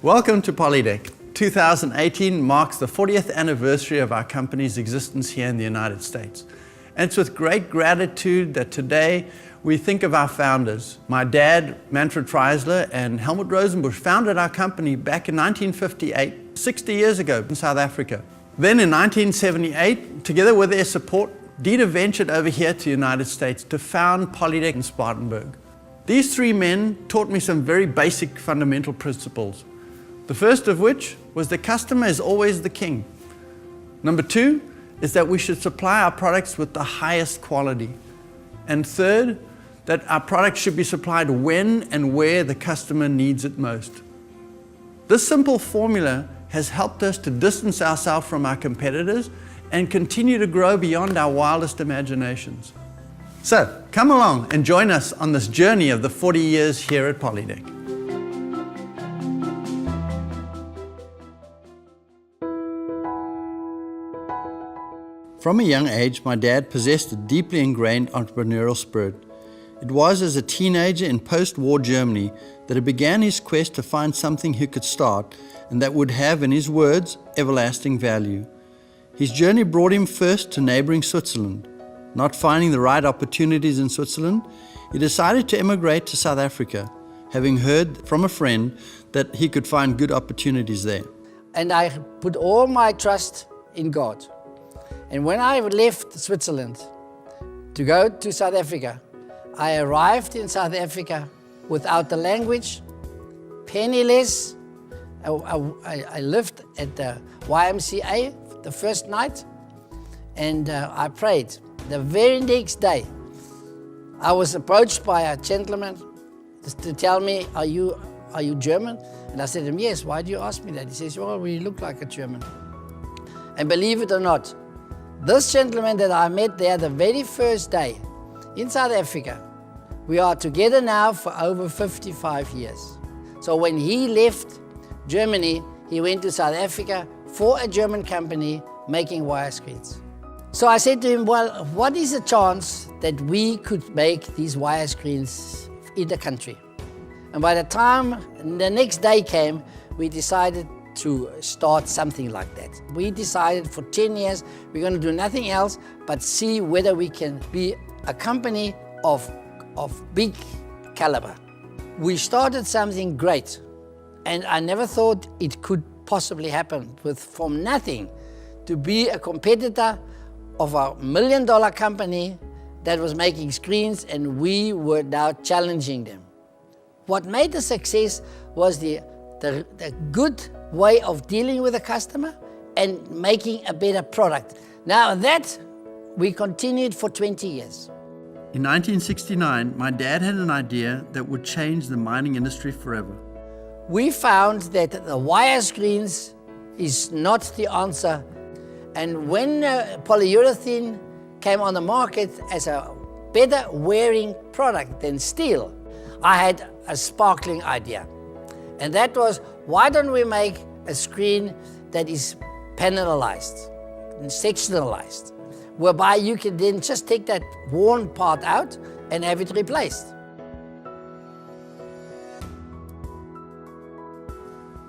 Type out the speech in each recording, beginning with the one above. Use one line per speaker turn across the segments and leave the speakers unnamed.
Welcome to Polydeck. 2018 marks the 40th anniversary of our company's existence here in the United States. And it's with great gratitude that today we think of our founders. My dad, Manfred Freisler, and Helmut Rosenbusch founded our company back in 1958, 60 years ago in South Africa. Then in 1978, together with their support, Dieter ventured over here to the United States to found Polydeck in Spartanburg. These three men taught me some very basic fundamental principles. The first of which was the customer is always the king. Number two is that we should supply our products with the highest quality. And third, that our products should be supplied when and where the customer needs it most. This simple formula has helped us to distance ourselves from our competitors and continue to grow beyond our wildest imaginations. So, come along and join us on this journey of the 40 years here at Polydeck. From a young age, my dad possessed a deeply ingrained entrepreneurial spirit. It was as a teenager in post-war Germany that he began his quest to find something he could start and that would have, in his words, everlasting value. His journey brought him first to neighboring Switzerland. Not finding the right opportunities in Switzerland, he decided to emigrate to South Africa, having heard from a friend that he could find good opportunities there.
And I put all my trust in God. And when I left Switzerland to go to South Africa, I arrived in South Africa without the language, penniless. I lived at the YMCA the first night, and I prayed. The very next day, I was approached by a gentleman to tell me, are you German? And I said to him, yes, why do you ask me that? He says, well, we look like a German. And believe it or not, this gentleman that I met there the very first day in South Africa, we are together now for over 55 years. So when he left Germany, he went to South Africa for a German company making wire screens. So I said to him, well, what is the chance that we could make these wire screens in the country? And by the time the next day came, we decided to start something like that. We decided for 10 years we're going to do nothing else but see whether we can be a company of big caliber. We started something great, and I never thought it could possibly happen from nothing to be a competitor of a $1 million company that was making screens, and we were now challenging them. What made the success was the good way of dealing with the customer and making a better product. Now that we continued for 20 years.
In 1969, my dad had an idea that would change the mining industry forever.
We found that the wire screens is not the answer. And when polyurethane came on the market as a better wearing product than steel, I had a sparkling idea. And that was, why don't we make a screen that is panelized and sectionalized, whereby you can then just take that worn part out and have it replaced.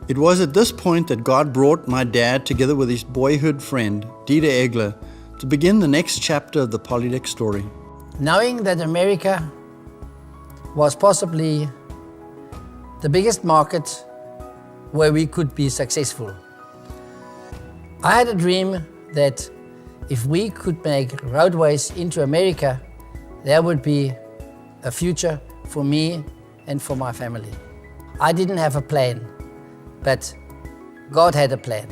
It was at this point that God brought my dad together with his boyhood friend, Dieter Egler, to begin the next chapter of the Polydeck story.
Knowing that America was possibly the biggest market where we could be successful, I had a dream that if we could make roadways into America, there would be a future for me and for my family. I didn't have a plan, but God had a plan.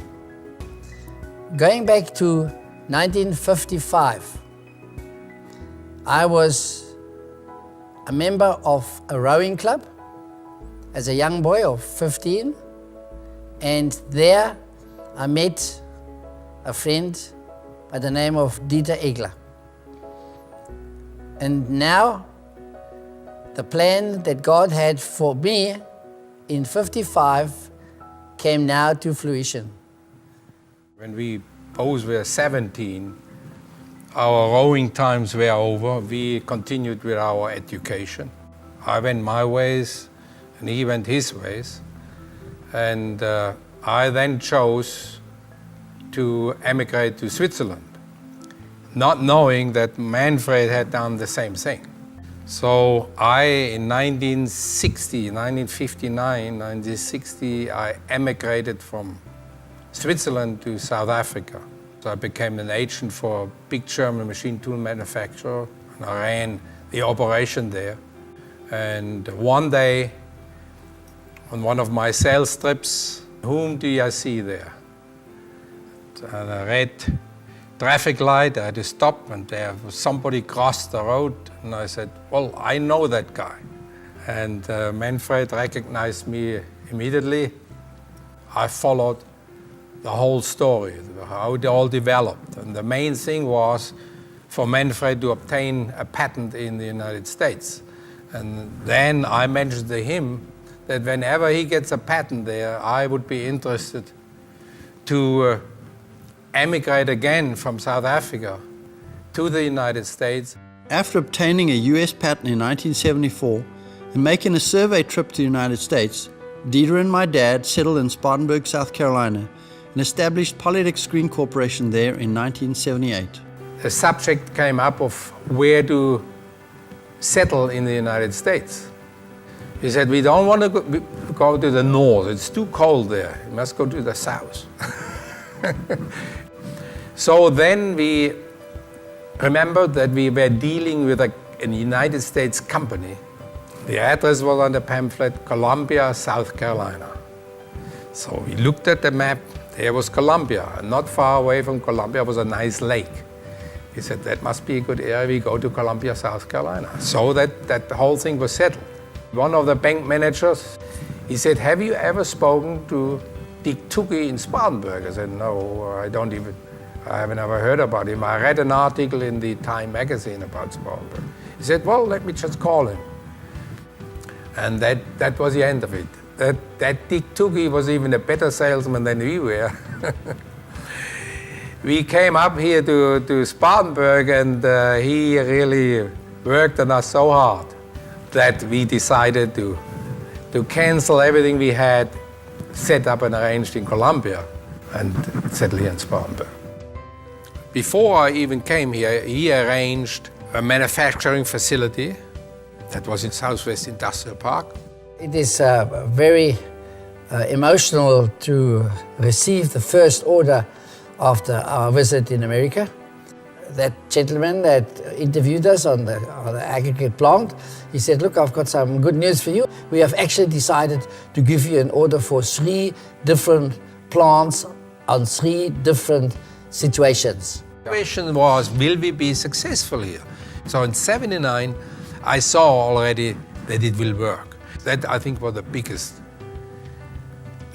Going back to 1955, I was a member of a rowing club as a young boy of 15, and there I met a friend by the name of Dieter Egler. And now the plan that God had for me in 55 came now to fruition.
When we both were 17, our rowing times were over. We continued with our education. I went my ways and he went his ways. And I then chose to emigrate to Switzerland, not knowing that Manfred had done the same thing. So in 1960, I emigrated from Switzerland to South Africa. So I became an agent for a big German machine tool manufacturer, and I ran the operation there. And one day, on one of my sales trips, whom do you see there? And a red traffic light, I had to stop, and there was somebody crossed the road, and I said, well, I know that guy. And Manfred recognized me immediately. I followed the whole story, how it all developed. And the main thing was for Manfred to obtain a patent in the United States. And then I mentioned to him that whenever he gets a patent there, I would be interested to emigrate again from South Africa to the United States.
After obtaining a US patent in 1974 and making a survey trip to the United States, Dieter and my dad settled in Spartanburg, South Carolina, and established Polydeck Screen Corporation there in 1978.
The subject came up of where to settle in the United States. He said, we don't want to go to the north, it's too cold there, you must go to the south. So then we remembered that we were dealing with a United States company. The address was on the pamphlet, Columbia, South Carolina. So we looked at the map, there was Columbia, and not far away from Columbia was a nice lake. He said, that must be a good area, we go to Columbia, South Carolina. So that the whole thing was settled. One of the bank managers, he said, have you ever spoken to Dick Tukey in Spartanburg? I said, no, I haven't ever heard about him. I read an article in the Time magazine about Spartanburg. He said, well, let me just call him. And that was the end of it. That Dick Tukey was even a better salesman than we were. We came up here to Spartanburg, and he really worked on us so hard that we decided to cancel everything we had set up and arranged in Columbia and settle here in Spartanburg. Before I even came here, he arranged a manufacturing facility that was in Southwest Industrial Park.
It is very emotional to receive the first order after our visit in America. That gentleman that interviewed us on the aggregate plant, he said, look, I've got some good news for you. We have actually decided to give you an order for 3 different plants on 3 different situations.
The question was, will we be successful here? So in '79, I saw already that it will work. That, I think, was the biggest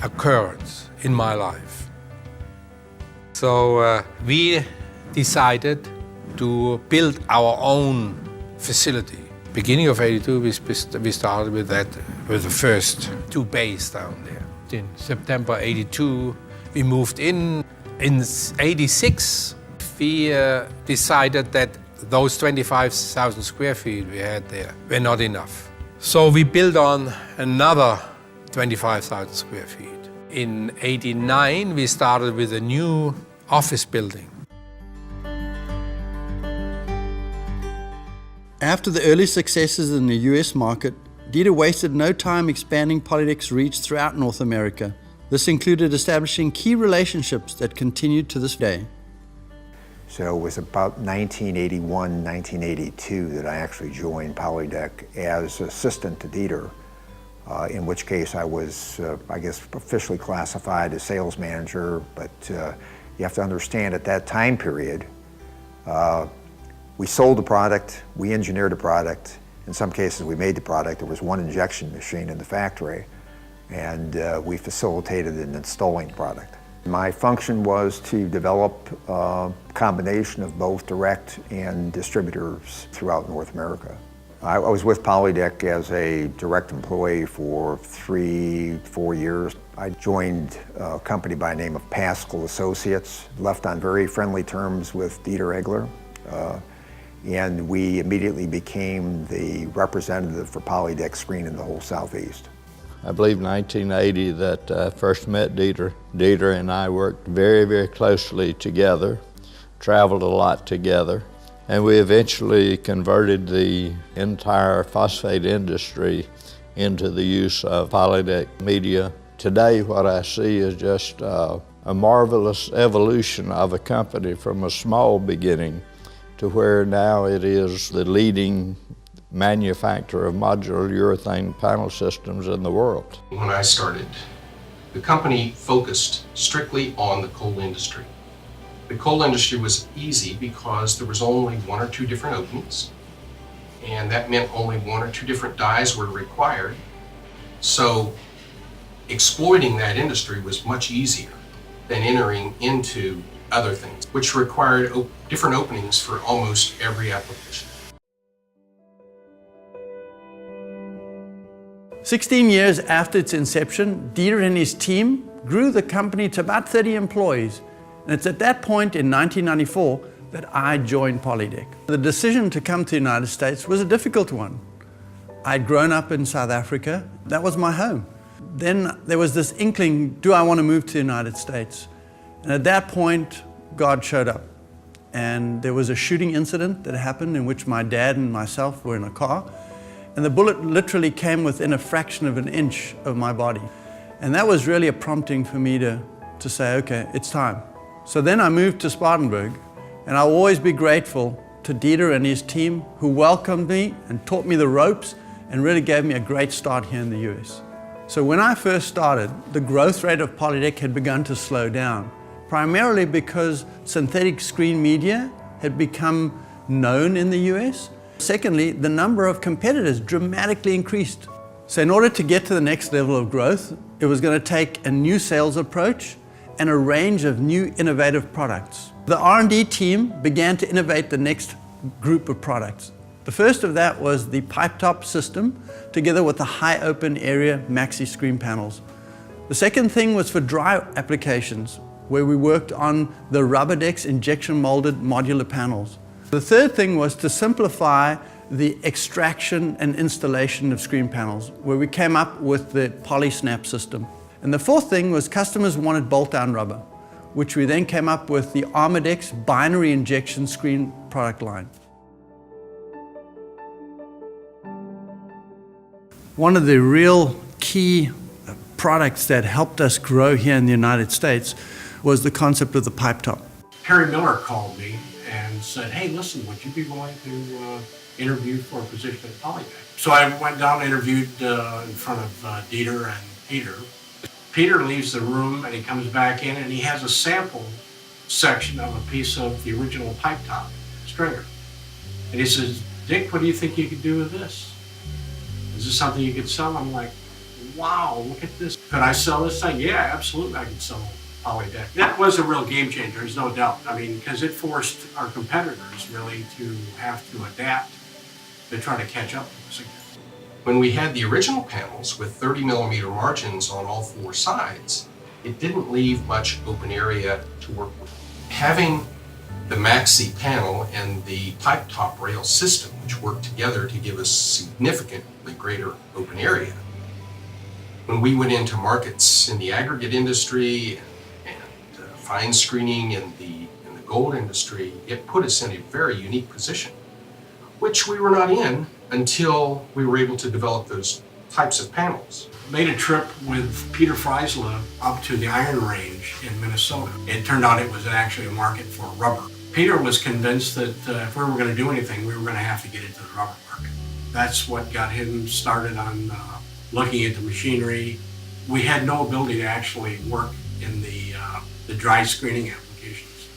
occurrence in my life. So we decided to build our own facility. Beginning of '82, we started with that, with the first 2 bays down there. In September '82, we moved in. In '86, we decided that those 25,000 square feet we had there were not enough. So we built on another 25,000 square feet. In '89, we started with a new office building.
After the early successes in the US market, Dieter wasted no time expanding Polydeck's reach throughout North America. This included establishing key relationships that continued to this day.
So it was about 1981, 1982 that I actually joined Polydeck as assistant to Dieter, in which case I was, I guess, officially classified as sales manager, but you have to understand at that time period, we sold the product, we engineered the product, in some cases we made the product. There was 1 injection machine in the factory, and we facilitated in installing the product. My function was to develop a combination of both direct and distributors throughout North America. I was with Polydeck as a direct employee for 3-4 years. I joined a company by the name of Pascal Associates, left on very friendly terms with Dieter Egler, and we immediately became the representative for Polydeck Screen in the whole Southeast.
I believe 1980 that I first met Dieter. Dieter and I worked very, very closely together, traveled a lot together, and we eventually converted the entire phosphate industry into the use of Polydeck media. Today, what I see is just a marvelous evolution of a company from a small beginning to where now it is the leading manufacturer of modular urethane panel systems in the world.
When I started, the company focused strictly on the coal industry. The coal industry was easy because there was only one or two different openings, and that meant only one or two different dies were required. So exploiting that industry was much easier than entering into other things, which required different openings for almost every application.
16 years after its inception, Dieter and his team grew the company to about 30 employees. And it's at that point in 1994 that I joined Polydeck. The decision to come to the United States was a difficult one. I'd grown up in South Africa. That was my home. Then there was this inkling, do I want to move to the United States? And at that point, God showed up. And there was a shooting incident that happened in which my dad and myself were in a car. And the bullet literally came within a fraction of an inch of my body. And that was really a prompting for me to say, okay, it's time. So then I moved to Spartanburg, and I'll always be grateful to Dieter and his team who welcomed me and taught me the ropes and really gave me a great start here in the US. So when I first started, the growth rate of Polydeck had begun to slow down, primarily because synthetic screen media had become known in the US. Secondly, the number of competitors dramatically increased. So in order to get to the next level of growth, it was going to take a new sales approach and a range of new innovative products. The R&D team began to innovate the next group of products. The first of that was the pipe top system, together with the high open area maxi screen panels. The second thing was for dry applications, where we worked on the Polydeck injection molded modular panels. The third thing was to simplify the extraction and installation of screen panels, where we came up with the Polysnap system. And the fourth thing was customers wanted bolt-down rubber, which we then came up with the Polydeck binary injection screen product line. One of the real key products that helped us grow here in the United States was the concept of the pipe top.
Harry Miller called me and said, hey, listen, would you be willing to interview for a position at Polydeck? So I went down and interviewed in front of Dieter and Peter. Peter leaves the room and he comes back in and he has a sample section of a piece of the original pipe top stringer. And he says, Dick, what do you think you could do with this? Is this something you could sell? I'm like, wow, look at this. Could I sell this thing? Yeah, absolutely, I could sell Polydeck. That was a real game changer, there's no doubt. I mean, because it forced our competitors really to have to adapt to try to catch up with us again.
When we had the original panels with 30 millimeter margins on all four sides, it didn't leave much open area to work with. Having the maxi panel and the pipe top rail system, which worked together to give us significantly greater open area. When we went into markets in the aggregate industry and fine screening in the gold industry, it put us in a very unique position, which we were not in until we were able to develop those types of panels.
Made a trip with Peter Freisler up to the Iron Range in Minnesota. It turned out it was actually a market for rubber. Peter was convinced that if we were going to do anything, we were going to have to get into the rubber market. That's what got him started on looking at the machinery. We had no ability to actually work in the dry screening applications.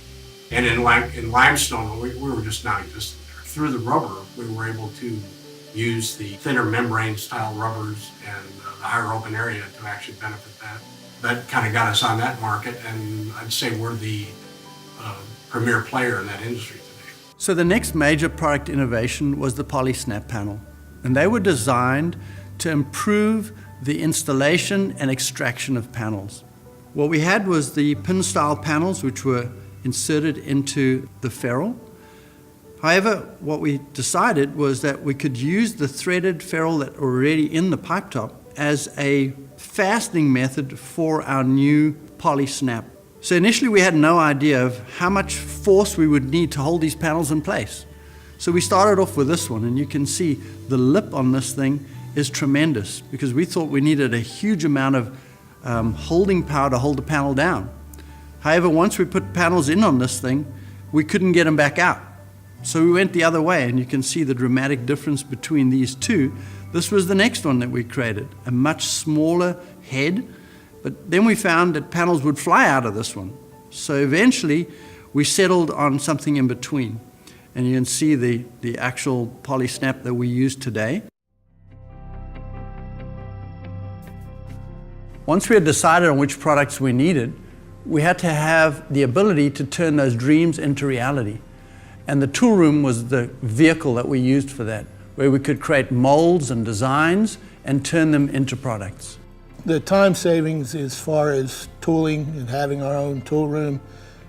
And in limestone, we were just not existent there. Through the rubber, we were able to use the thinner membrane style rubbers and the higher open area to actually benefit that. That kind of got us on that market, and I'd say we're the premier player in that industry today.
So the next major product innovation was the Polysnap panel. And they were designed to improve the installation and extraction of panels. What we had was the pin-style panels, which were inserted into the ferrule. However, what we decided was that we could use the threaded ferrule that were already in the pipe top as a fastening method for our new Poly Snap. So initially we had no idea of how much force we would need to hold these panels in place. So we started off with this one, and you can see the lip on this thing is tremendous because we thought we needed a huge amount of holding power to hold the panel down. However, once we put panels in on this thing, we couldn't get them back out. So we went the other way, and you can see the dramatic difference between these two. This was the next one that we created, a much smaller head, but then we found that panels would fly out of this one. So eventually, we settled on something in between. And you can see the actual Poly Snap that we use today. Once we had decided on which products we needed, we had to have the ability to turn those dreams into reality. And the tool room was the vehicle that we used for that, where we could create molds and designs and turn them into products.
The time savings as far as tooling and having our own tool room,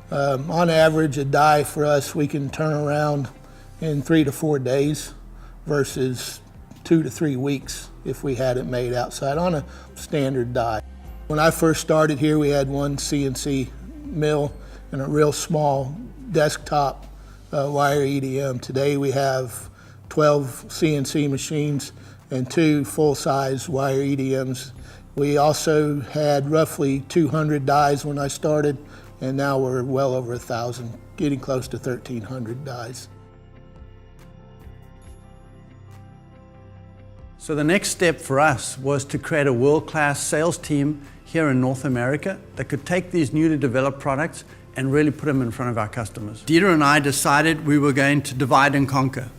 on average a die for us we can turn around in 3 to 4 days versus 2 to 3 weeks if we had it made outside on a standard die. When I first started here, we had one CNC mill and a real small desktop wire EDM. Today we have 12 CNC machines and 2 full-size wire EDMs. We also had roughly 200 dies when I started, and now we're well over 1,000, getting close to 1,300 dies.
So the next step for us was to create a world-class sales team here in North America that could take these newly developed products and really put them in front of our customers. Dieter and I decided we were going to divide and conquer.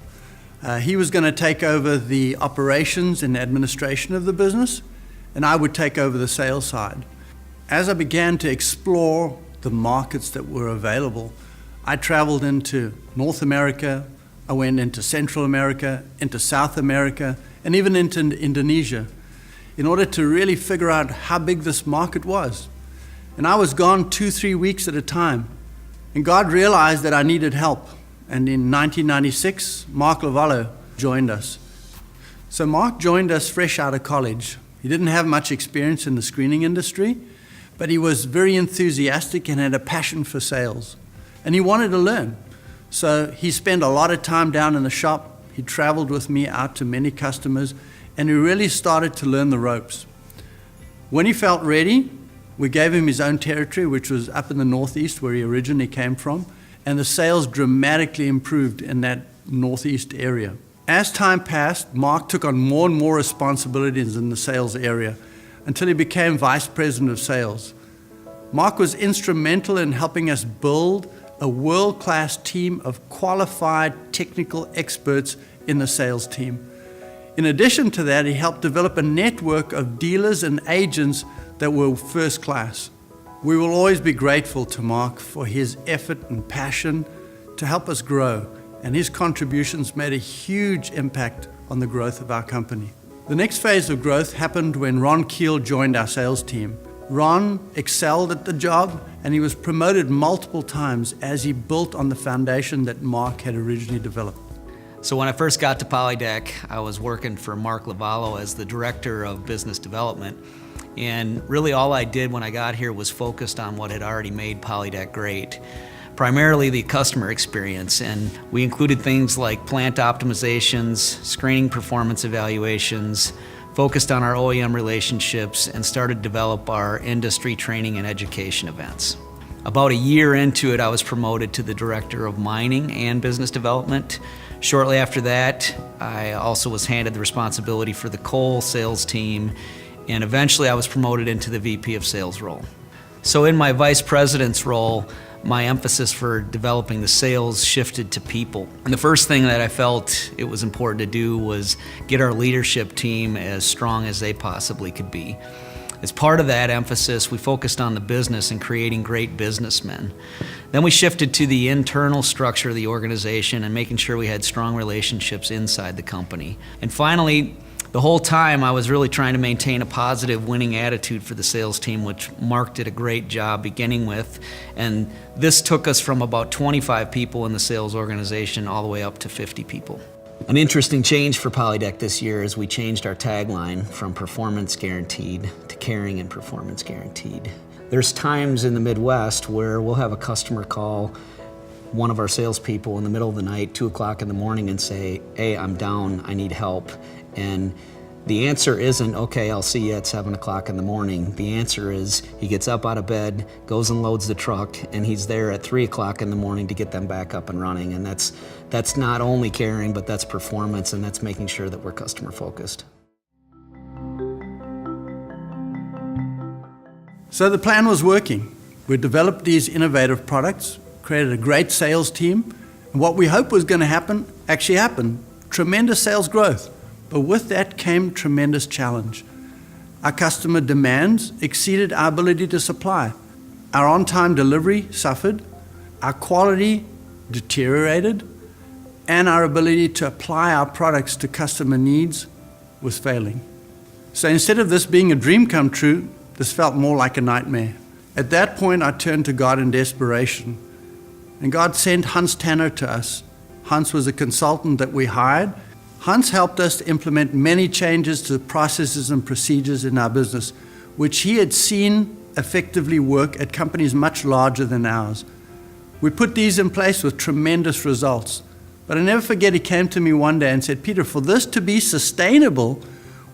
He was going to take over the operations and administration of the business, and I would take over the sales side. As I began to explore the markets that were available, I traveled into North America, I went into Central America, into South America, and even into Indonesia, in order to really figure out how big this market was. And I was gone 2-3 weeks at a time. And God realized that I needed help. And in 1996, Mark Lavallo joined us. So Mark joined us fresh out of college. He didn't have much experience in the screening industry, but he was very enthusiastic and had a passion for sales. And he wanted to learn. So he spent a lot of time down in the shop. He traveled with me out to many customers, and he really started to learn the ropes. When he felt ready, we gave him his own territory, which was up in the Northeast where he originally came from, and the sales dramatically improved in that Northeast area. As time passed, Mark took on more and more responsibilities in the sales area until he became Vice President of Sales. Mark was instrumental in helping us build a world-class team of qualified technical experts in the sales team. In addition to that, he helped develop a network of dealers and agents that were first class. We will always be grateful to Mark for his effort and passion to help us grow, and his contributions made a huge impact on the growth of our company. The next phase of growth happened when Ron Keel joined our sales team. Ron excelled at the job, and he was promoted multiple times as he built on the foundation that Mark had originally developed.
So when I first got to Polydeck, I was working for Mark Lavallo as the Director of Business Development. And really all I did when I got here was focused on what had already made Polydeck great. Primarily the customer experience, and we included things like plant optimizations, screening performance evaluations, focused on our OEM relationships, and started to develop our industry training and education events. About a year into it, I was promoted to the Director of Mining and Business Development. Shortly after that, I also was handed the responsibility for the coal sales team, and eventually I was promoted into the VP of Sales role. So in my Vice President's role, my emphasis for developing the sales shifted to people. And the first thing that I felt it was important to do was get our leadership team as strong as they possibly could be. As part of that emphasis, we focused on the business and creating great businessmen. Then we shifted to the internal structure of the organization and making sure we had strong relationships inside the company. And finally, the whole time I was really trying to maintain a positive winning attitude for the sales team, which Mark did a great job beginning with. And this took us from about 25 people in the sales organization all the way up to 50 people. An interesting change for Polydeck this year is we changed our tagline from performance guaranteed to caring and performance guaranteed. There's times in the Midwest where we'll have a customer call one of our salespeople in the middle of the night, 2 o'clock in the morning, and say, hey, I'm down, I need help. And the answer isn't, okay, I'll see you at 7 o'clock in the morning. The answer is he gets up out of bed, goes and loads the truck, and he's there at 3 o'clock in the morning to get them back up and running. And that's not only caring, but that's performance, and that's making sure that we're customer focused.
So the plan was working. We developed these innovative products, created a great sales team, and what we hoped was going to happen actually happened. Tremendous sales growth. But with that came tremendous challenge. Our customer demands exceeded our ability to supply. Our on-time delivery suffered, our quality deteriorated, and our ability to apply our products to customer needs was failing. So instead of this being a dream come true, this felt more like a nightmare. At that point, I turned to God in desperation. And God sent Hans Tanner to us. Hans was a consultant that we hired. Hans helped us to implement many changes to the processes and procedures in our business, which he had seen effectively work at companies much larger than ours. We put these in place with tremendous results. But I never forget, he came to me one day and said, Peter, for this to be sustainable,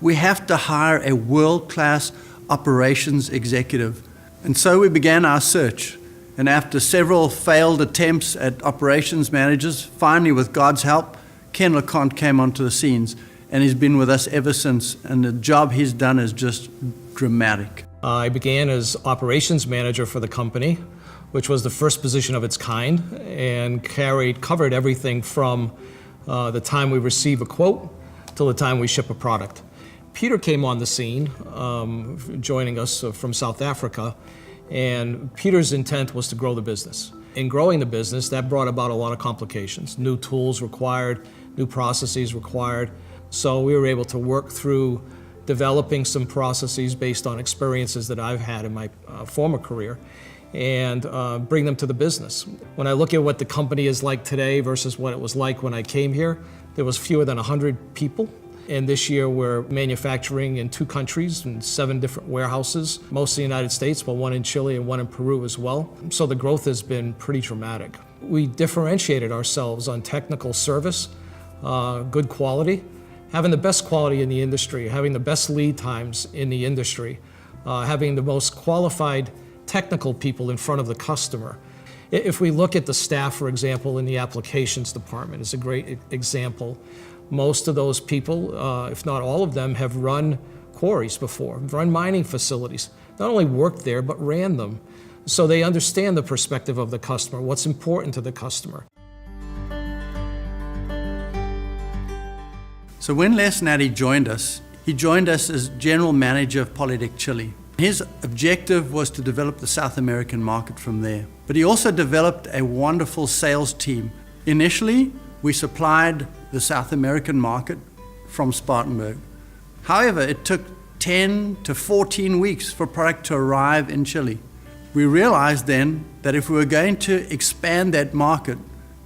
we have to hire a world-class operations executive. And so we began our search. And after several failed attempts at operations managers, finally with God's help, Ken LeConte came onto the scenes, and he's been with us ever since, and the job he's done is just dramatic.
I began as operations manager for the company, which was the first position of its kind, and covered everything from the time we receive a quote till the time we ship a product. Peter came on the scene, joining us from South Africa, and Peter's intent was to grow the business. In growing the business, that brought about a lot of complications. New tools required, new processes required. So we were able to work through developing some processes based on experiences that I've had in my former career and bring them to the business. When I look at what the company is like today versus what it was like when I came here, there was fewer than 100 people. And this year we're manufacturing in 2 countries and 7 different warehouses, mostly in the United States, but 1 in Chile and 1 in Peru as well. So the growth has been pretty dramatic. We differentiated ourselves on technical service, good quality, having the best quality in the industry, having the best lead times in the industry, having the most qualified technical people in front of the customer. If we look at the staff, for example, in the applications department, is a great example. Most of those people, if not all of them, have run quarries before, run mining facilities. Not only worked there, but ran them. So they understand the perspective of the customer, what's important to the customer.
So when Les Natty joined us, he joined us as General Manager of Polydeck Chile. His objective was to develop the South American market from there. But he also developed a wonderful sales team. Initially, we supplied the South American market from Spartanburg. However, it took 10 to 14 weeks for product to arrive in Chile. We realized then that if we were going to expand that market,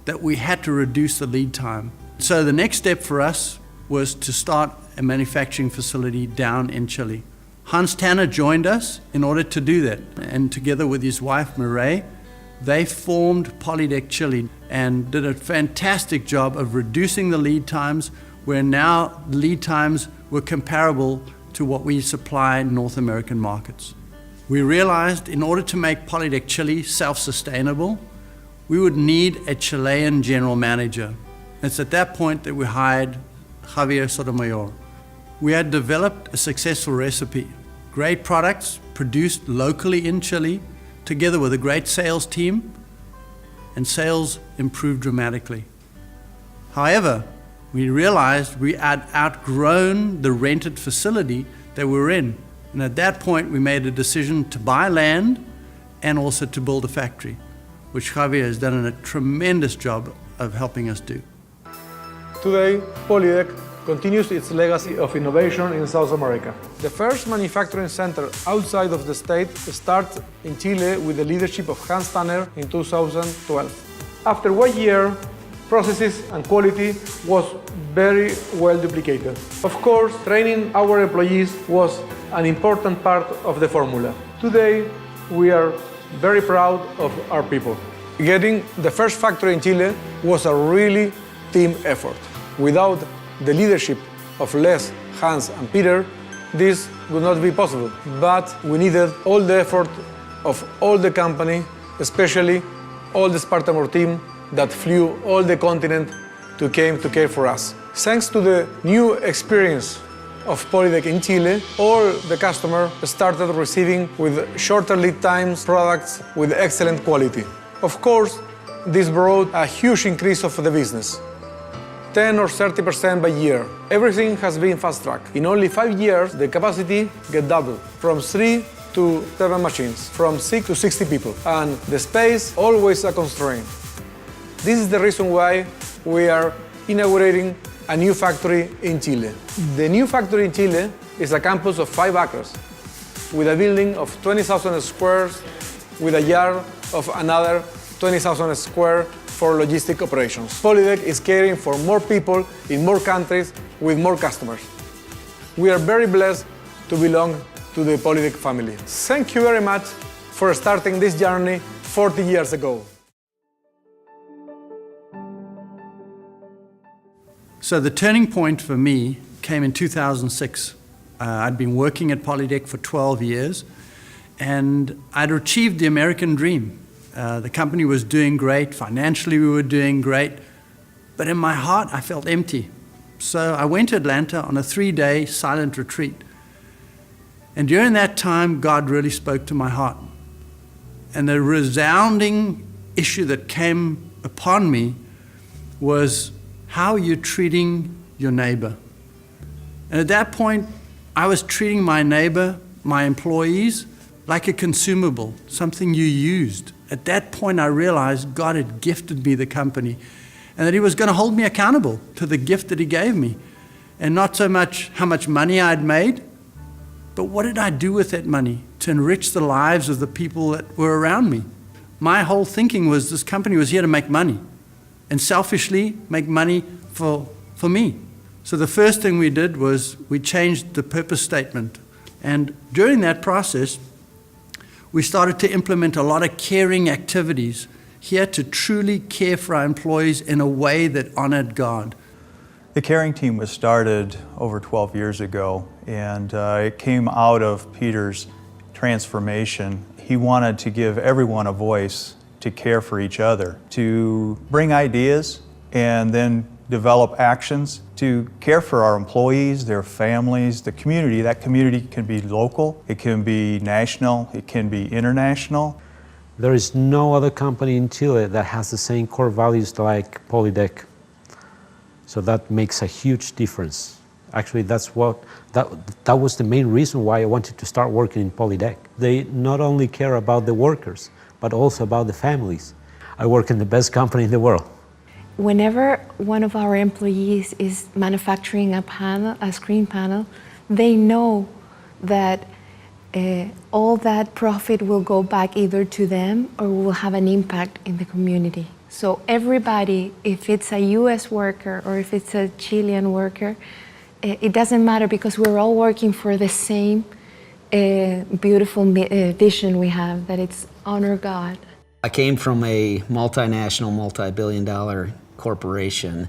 that we had to reduce the lead time. So the next step for us was to start a manufacturing facility down in Chile. Hans Tanner joined us in order to do that, and together with his wife Mireille, they formed Polydeck Chile and did a fantastic job of reducing the lead times, where now the lead times were comparable to what we supply in North American markets. We realized in order to make Polydeck Chile self-sustainable, we would need a Chilean general manager. It's at that point that we hired Javier Sotomayor. We had developed a successful recipe, great products produced locally in Chile, together with a great sales team, and sales improved dramatically. However, we realized we had outgrown the rented facility that we were in. And at that point, we made a decision to buy land and also to build a factory, which Javier has done a tremendous job of helping us do.
Today, Polydeck continues its legacy of innovation in South America. The first manufacturing center outside of the state started in Chile with the leadership of Hans Tanner in 2012. After 1 year, processes and quality was very well duplicated. Of course, training our employees was an important part of the formula. Today, we are very proud of our people. Getting the first factory in Chile was a really team effort. Without the leadership of Les, Hans, and Peter, this would not be possible. But we needed all the effort of all the company, especially all the Spartamore team that flew all the continent to came to care for us. Thanks to the new experience of Polydeck in Chile, all the customers started receiving with shorter lead times products with excellent quality. Of course, this brought a huge increase of the business, 10 or 30% by year. Everything has been fast-tracked. In only 5 years, the capacity get doubled, from 3 to 7 machines, from 6 to 60 people, and the space always a constraint. This is the reason why we are inaugurating a new factory in Chile. The new factory in Chile is a campus of 5 acres, with a building of 20,000 squares, with a yard of another 20,000 square for logistic operations. Polydeck is caring for more people in more countries with more customers. We are very blessed to belong to the Polydeck family. Thank you very much for starting this journey 40 years ago.
So the turning point for me came in 2006. I'd been working at Polydeck for 12 years, and I'd achieved the American dream. The company was doing great, financially we were doing great, but in my heart I felt empty. So I went to Atlanta on a 3-day silent retreat. And during that time, God really spoke to my heart. And the resounding issue that came upon me was, how are you treating your neighbor? And at that point, I was treating my neighbor, my employees, like a consumable, something you used. At that point, I realized God had gifted me the company and that He was going to hold me accountable to the gift that He gave me. And not so much how much money I'd made, but what did I do with that money to enrich the lives of the people that were around me? My whole thinking was this company was here to make money and selfishly make money for me. So the first thing we did was we changed the purpose statement. And during that process, we started to implement a lot of caring activities here to truly care for our employees in a way that honored God.
The caring team was started over 12 years ago, and it came out of Peter's transformation. He wanted to give everyone a voice to care for each other, to bring ideas and then develop actions to care for our employees, their families, the community. That community can be local, it can be national, it can be international.
There is no other company in Chile that has the same core values like Polydeck. So that makes a huge difference. Actually, that was the main reason why I wanted to start working in Polydeck. They not only care about the workers, but also about the families. I work in the best company in the world.
Whenever one of our employees is manufacturing a screen panel, they know that all that profit will go back either to them or will have an impact in the community. So everybody, if it's a US worker or if it's a Chilean worker, it doesn't matter because we're all working for the same beautiful vision we have, that it's honor God.
I came from a multinational, multi-billion-dollar corporation,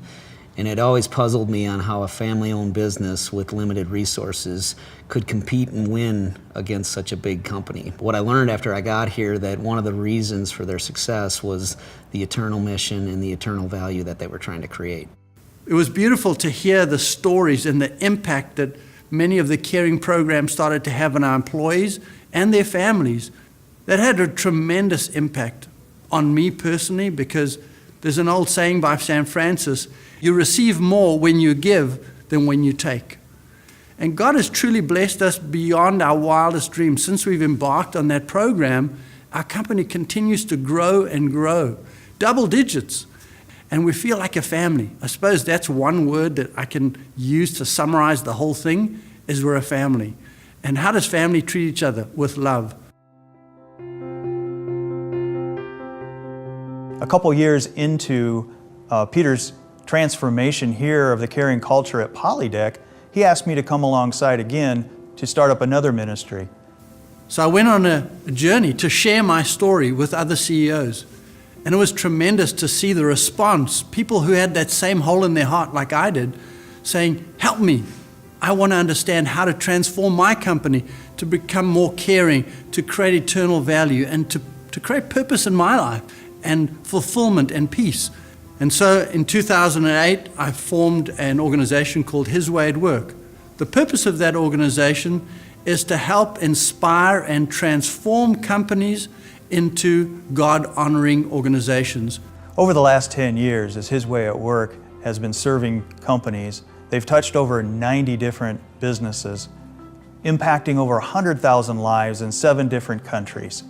and it always puzzled me on how a family-owned business with limited resources could compete and win against such a big company. What I learned after I got here, that one of the reasons for their success was the eternal mission and the eternal value that they were trying to create.
It was beautiful to hear the stories and the impact that many of the caring programs started to have on our employees and their families. That had a tremendous impact on me personally, because there's an old saying by St. Francis, you receive more when you give than when you take. And God has truly blessed us beyond our wildest dreams. Since we've embarked on that program, our company continues to grow and grow, double digits. And we feel like a family. I suppose that's one word that I can use to summarize the whole thing, is we're a family. And how does family treat each other? With love.
A couple years into Peter's transformation here of the caring culture at Polydeck, he asked me to come alongside again to start up another ministry.
So I went on a journey to share my story with other CEOs. And it was tremendous to see the response. People who had that same hole in their heart like I did, saying, help me. I want to understand how to transform my company to become more caring, to create eternal value, and to create purpose in my life, and fulfillment and peace. And so in 2008, I formed an organization called His Way at Work. The purpose of that organization is to help inspire and transform companies into God-honoring organizations.
Over the last 10 years, as His Way at Work has been serving companies, they've touched over 90 different businesses, impacting over 100,000 lives in 7 different countries.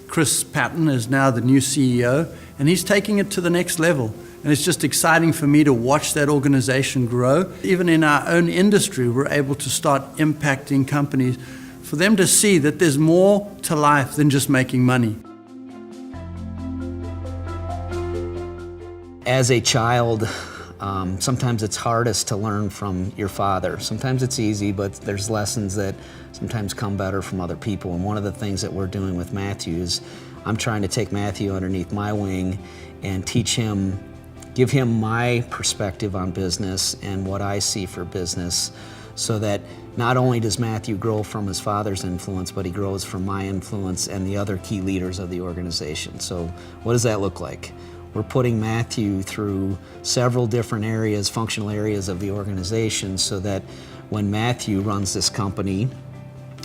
Chris Patton is now the new CEO, and he's taking it to the next level. And it's just exciting for me to watch that organization grow. Even in our own industry, we're able to start impacting companies for them to see that there's more to life than just making money.
As a child, sometimes it's hardest to learn from your father. Sometimes it's easy, but there's lessons that sometimes come better from other people. And one of the things that we're doing with Matthew is I'm trying to take Matthew underneath my wing and teach him, give him my perspective on business and what I see for business, so that not only does Matthew grow from his father's influence, but he grows from my influence and the other key leaders of the organization. So what does that look like? We're putting Matthew through several different areas, functional areas of the organization, so that when Matthew runs this company,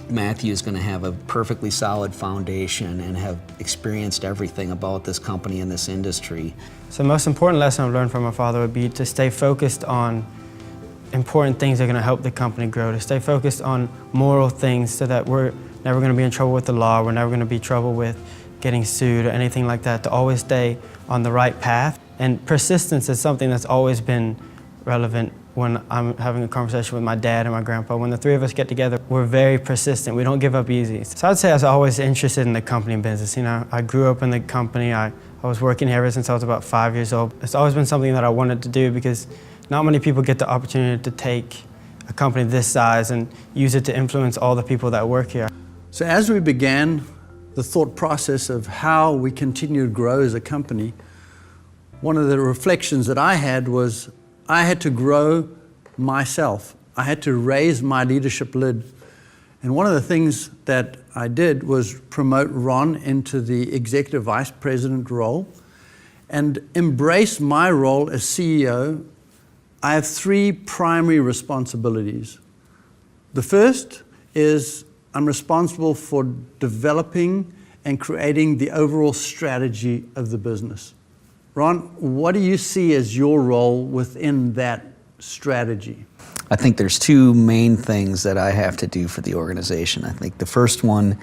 Matthew is going to have a perfectly solid foundation and have experienced everything about this company and this industry.
So the most important lesson I've learned from my father would be to stay focused on important things that are going to help the company grow, to stay focused on moral things so that we're never going to be in trouble with the law, we're never going to be in trouble with getting sued or anything like that, to always stay on the right path. And persistence is something that's always been relevant when I'm having a conversation with my dad and my grandpa. When the three of us get together, we're very persistent. We don't give up easy. So I'd say I was always interested in the company business. You know, I grew up in the company. I was working here ever since I was about 5 years old. It's always been something that I wanted to do because not many people get the opportunity to take a company this size and use it to influence all the people that work here.
So as we began the thought process of how we continue to grow as a company, one of the reflections that I had was I had to grow myself. I had to raise my leadership lid. And one of the things that I did was promote Ron into the Executive Vice President role and embrace my role as CEO. I have 3 primary responsibilities. The first is I'm responsible for developing and creating the overall strategy of the business. Ron, what do you see as your role within that strategy?
I think there's 2 main things that I have to do for the organization. I think the first one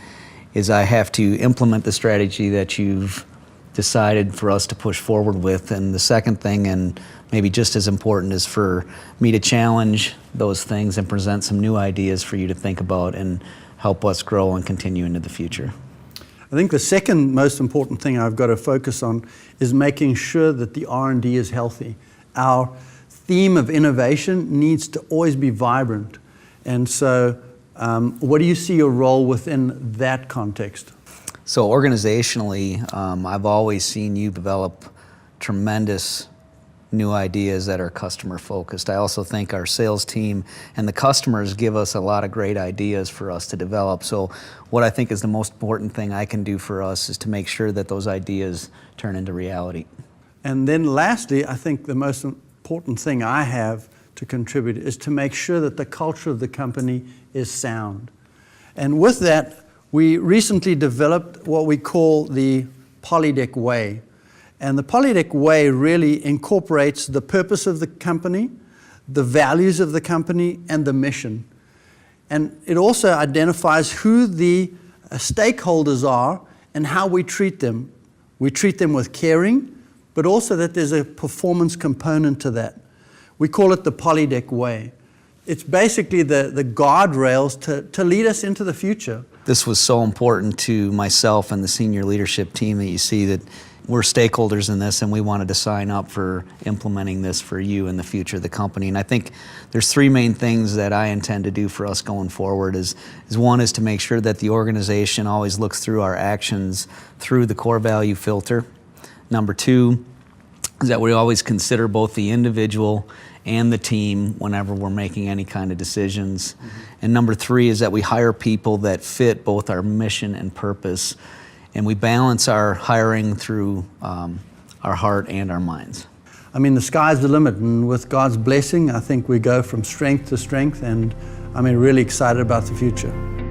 is I have to implement the strategy that you've decided for us to push forward with. And the second thing, and maybe just as important, is for me to challenge those things and present some new ideas for you to think about and help us grow and continue into the future.
I think the second most important thing I've got to focus on is making sure that the R&D is healthy. Our theme of innovation needs to always be vibrant. And so what do you see your role within that context?
So organizationally, I've always seen you develop tremendous new ideas that are customer focused. I also think our sales team and the customers give us a lot of great ideas for us to develop. So what I think is the most important thing I can do for us is to make sure that those ideas turn into reality.
And then lastly, I think the most important thing I have to contribute is to make sure that the culture of the company is sound. And with that, we recently developed what we call the Polydeck Way. And the Polydeck Way really incorporates the purpose of the company, the values of the company, and the mission. And it also identifies who the stakeholders are and how we treat them. We treat them with caring, but also that there's a performance component to that. We call it the Polydeck Way. It's basically the guardrails to lead us into the future.
This was so important to myself and the senior leadership team that you see that we're stakeholders in this, and we wanted to sign up for implementing this for you in the future of the company. And I think there's three main things that I intend to do for us going forward. Is one is to make sure that the organization always looks through our actions through the core value filter. Number two is that we always consider both the individual and the team whenever we're making any kind of decisions. And number three is that we hire people that fit both our mission and purpose, and we balance our hiring through our heart and our minds.
I mean, the sky's the limit, and with God's blessing, I think we go from strength to strength, and I'm really excited about the future.